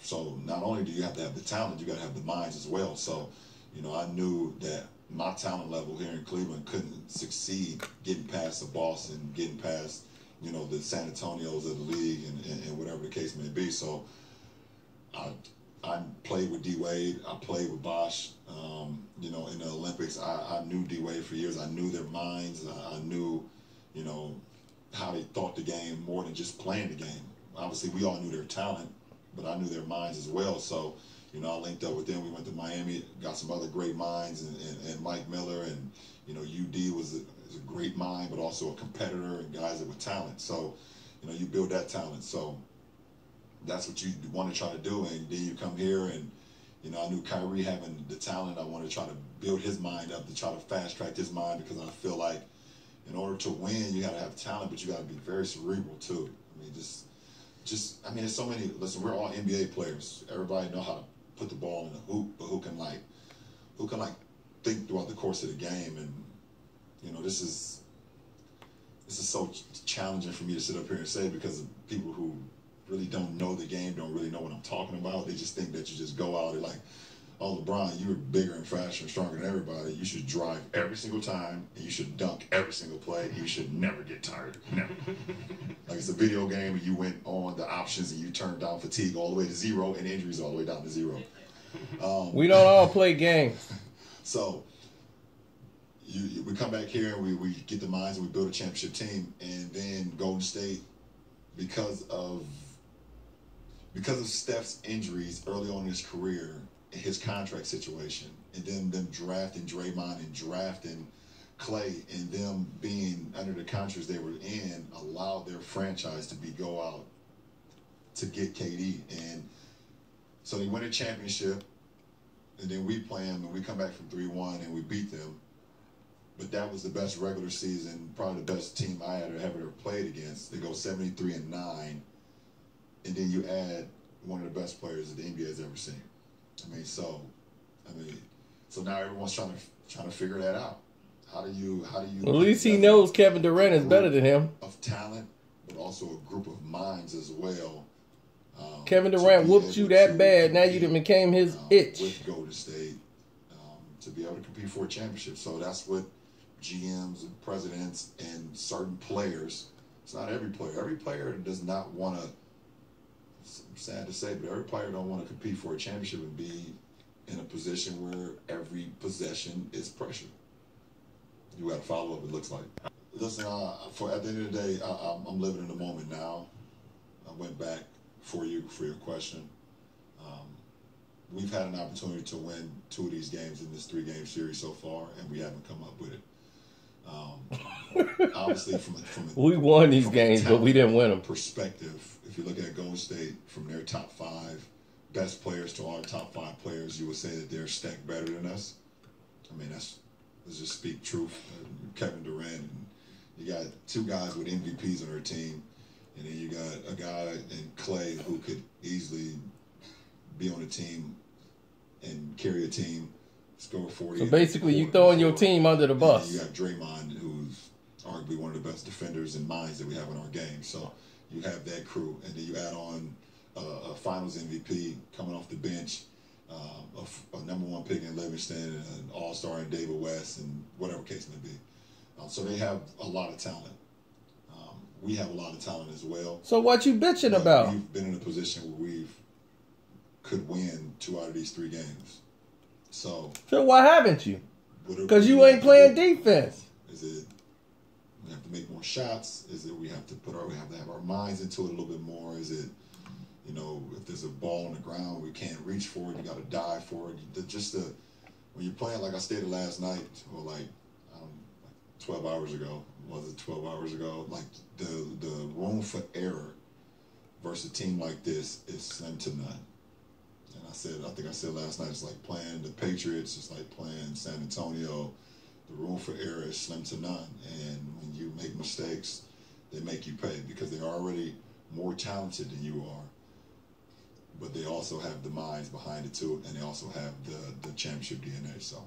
So not only do you have to have the talent, you got to have the minds as well. So, you know, I knew that my talent level here in Cleveland couldn't succeed getting past the Boston, getting past, you know, the San Antonios of the league and whatever the case may be. So I played with D-Wade. I played with Bosh. You know, in the Olympics, I knew D-Wade for years. I knew their minds. I knew, you know, how they thought the game more than just playing the game. Obviously, we all knew their talent, but I knew their minds as well. So, you know, I linked up with them. We went to Miami, got some other great minds, and Mike Miller, and, you know, UD was a great mind, but also a competitor and guys that were talent. So, you know, you build that talent. So that's what you want to try to do. And then you come here and, you know, I knew Kyrie having the talent. I wanted to try to build his mind up, to try to fast track his mind, because I feel like in order to win, you got to have talent, but you got to be very cerebral too. I mean, I mean, there's so many. Listen, we're all NBA players. Everybody know how to put the ball in the hoop, but who can think throughout the course of the game? And you know, this is so challenging for me to sit up here and say, because of people who really don't know the game, don't really know what I'm talking about. They just think that you just go out and like, oh, LeBron, you're bigger and faster and stronger than everybody. You should drive every single time, and you should dunk every single play. You should never get tired, never. Like it's a video game, and you went on the options, and you turned down fatigue all the way to 0, and injuries all the way down to 0. We don't all play games. So we come back here, and we get the minds, and we build a championship team, and then Golden State, because of Steph's injuries early on in his career, his contract situation, and then them drafting Draymond and drafting Clay, and them being under the contracts they were in, allowed their franchise to go out to get KD. And so they win a championship, and then we play them, and we come back from 3-1, and we beat them. But that was the best regular season, probably the best team I had ever played against. They go 73-9, and then you add one of the best players that the NBA has ever seen. So now everyone's trying to figure that out. How do you? At least he knows Kevin Durant is better than him. Of talent, but also a group of minds as well. Kevin Durant whooped you that bad. Now you done became his itch. With Golden State, to be able to compete for a championship. So that's what GMs and presidents and certain players. It's not every player. Every player does not want to. Sad to say, but every player don't want to compete for a championship and be in a position where every possession is pressure. You got to follow up. It looks like. Listen, at the end of the day, I'm living in the moment now. I went back for your question. We've had an opportunity to win 2 of these games in this 3-game series so far, and we haven't come up with it. Obviously, we won these games, but we didn't win them. Perspective. If you look at Golden State, from their top 5 best players to our top 5 players, you would say that they're stacked better than us. I mean, let's just speak truth. Kevin Durant, and you got 2 guys with MVPs on their team, and then you got a guy in Clay who could easily be on a team and carry a team, score 40. So basically, you throwing your team under the bus. You got Draymond, who's arguably one of the best defenders and minds that we have in our game. So you have that crew, and then you add on a Finals MVP coming off the bench, a number 1 pick in Livingston, an All-Star in David West, and whatever case may be. So they have a lot of talent. We have a lot of talent as well. So what you bitching about? We've been in a position where we could win 2 out of these 3 games. So why haven't you? Because you ain't playing defense. Is it we have to make more shots? Is it we have to have our minds into it a little bit more? Is it, you know, if there's a ball on the ground we can't reach for it, you got to dive for it. When you're playing, like I stated last night, or like 12 hours ago, was it 12 hours ago? Like the room for error versus a team like this is slim to none. And I think I said last night, it's like playing the Patriots, it's like playing San Antonio. The room for error is slim to none. And when you make mistakes, they make you pay, because they're already more talented than you are. But they also have the minds behind it too, and they also have the championship DNA. So